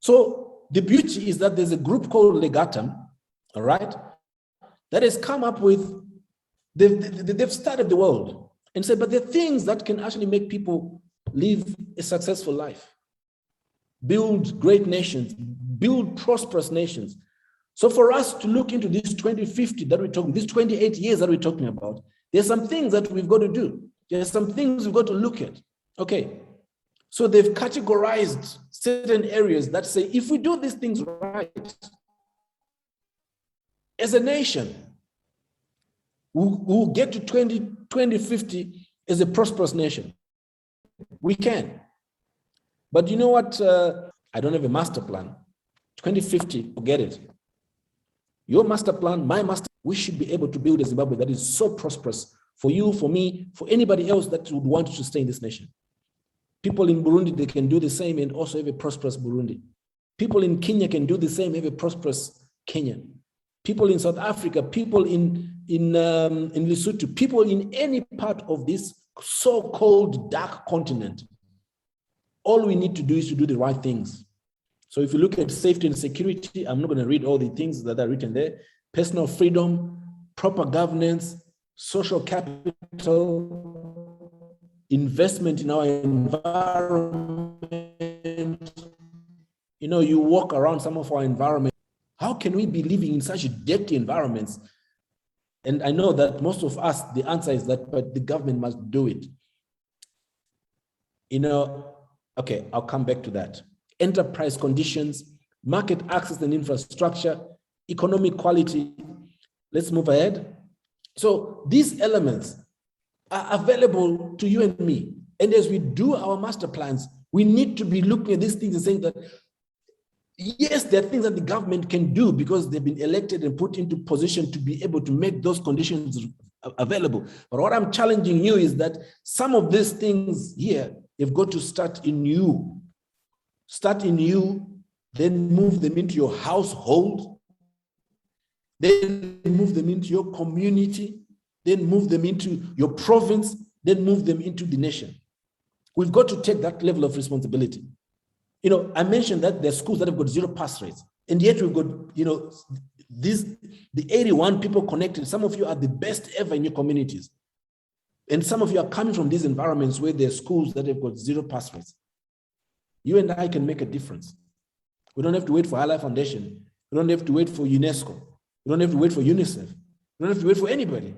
So the beauty is that there's a group called Legatum, all right, that has come up with, they've studied the world and said, but there are things that can actually make people live a successful life, build great nations, build prosperous nations. So for us to look into this 2050 that we're talking, these 28 years that we're talking about, there's some things that we've got to do. There's some things we've got to look at. Okay, so they've categorized certain areas that say, if we do these things right, as a nation, we'll get to 2050 as a prosperous nation. We can. But you know what? I don't have a master plan. 2050, forget it. Your master plan, my master, we should be able to build a Zimbabwe that is so prosperous for you, for me, for anybody else that would want to stay in this nation. People in Burundi, they can do the same and also have a prosperous Burundi. People in Kenya can do the same, have a prosperous Kenya. People in South Africa, people in Lesotho, people in any part of this so-called dark continent. All we need to do is to do the right things. So if you look at safety and security, I'm not going to read all the things that are written there. Personal freedom, proper governance, social capital, investment in our environment. You know, you walk around some of our environment. How can we be living in such dirty environments? And I know that most of us, the answer is that, but the government must do it. You know, okay, I'll come back to that. Enterprise conditions, market access and infrastructure, economic quality. Let's move ahead. So these elements are available to you and me. And as we do our master plans, we need to be looking at these things and saying that, yes, there are things that the government can do because they've been elected and put into position to be able to make those conditions available. But what I'm challenging you is that some of these things here, they've got to start in you. Start in you, then move them into your household, then move them into your community, then move them into your province, then move them into the nation. We've got to take that level of responsibility. You know, I mentioned that there are schools that have got zero pass rates, and yet we've got, you know, the 81 people connected. Some of you are the best ever in your communities. And some of you are coming from these environments where there are schools that have got zero pass rates. You and I can make a difference. We don't have to wait for High Life Foundation. We don't have to wait for UNESCO. We don't have to wait for UNICEF. We don't have to wait for anybody.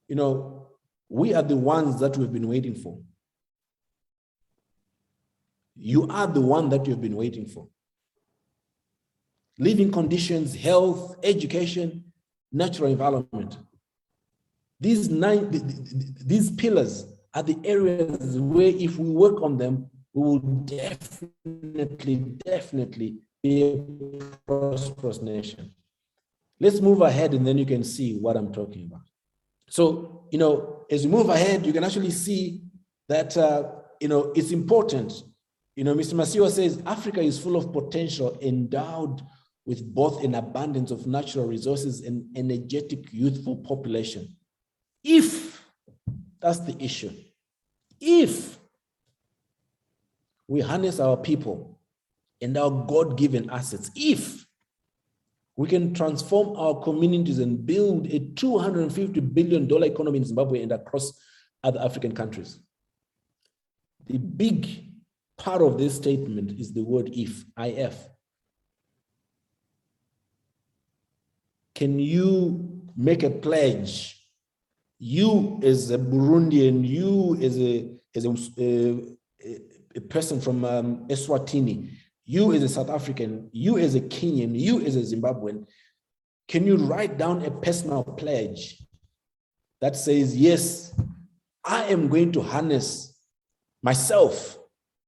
You know, we are the ones that we've been waiting for. You are the one that you've been waiting for. Living conditions, health, education, natural environment. These pillars are the areas where if we work on them, we will definitely be a prosperous nation. Let's move ahead and then you can see what I'm talking about. So, you know, as we move ahead, you can actually see that, you know, it's important. You know, Mr. Masiwa says, Africa is full of potential, endowed with both an abundance of natural resources and energetic, youthful population. If, that's the issue, if we harness our people and our God-given assets, if we can transform our communities and build a $250 billion economy in Zimbabwe and across other African countries. The big part of this statement is the word if, IF. Can you make a pledge? You as a Burundian, you as a person from Eswatini, you as a South African, you as a Kenyan, you as a Zimbabwean, can you write down a personal pledge that says, yes, I am going to harness myself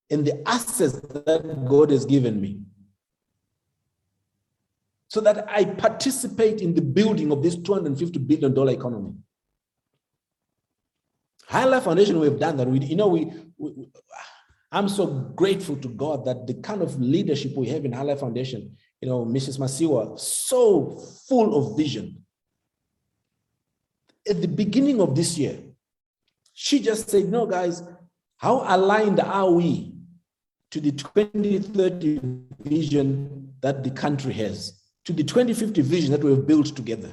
and the assets that God has given me so that I participate in the building of this $250 billion economy. High Life Foundation, we've done that. I'm so grateful to God that the kind of leadership we have in High Life Foundation, you know, Mrs. Masiwa, so full of vision. At the beginning of this year, she just said, no, guys, how aligned are we to the 2030 vision that the country has, to the 2050 vision that we've built together.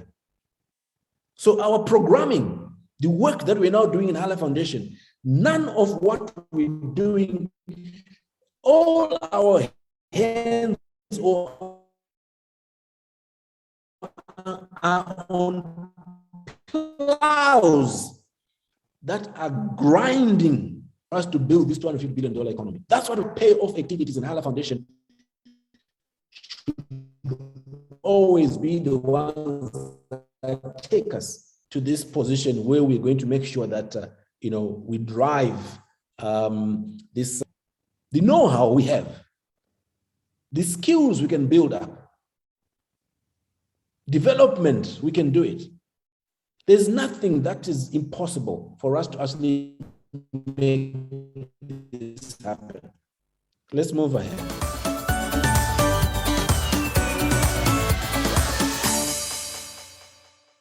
So our programming, the work that we're now doing in Hala Foundation, none of what we're doing, all our hands are on plows that are grinding for us to build this $250 billion economy. That's what the payoff activities in Hala Foundation should always be the ones that take us to this position where we're going to make sure that we drive the know-how we have, the skills we can build up, development, we can do it. There's nothing that is impossible for us to actually make this happen. Let's move ahead.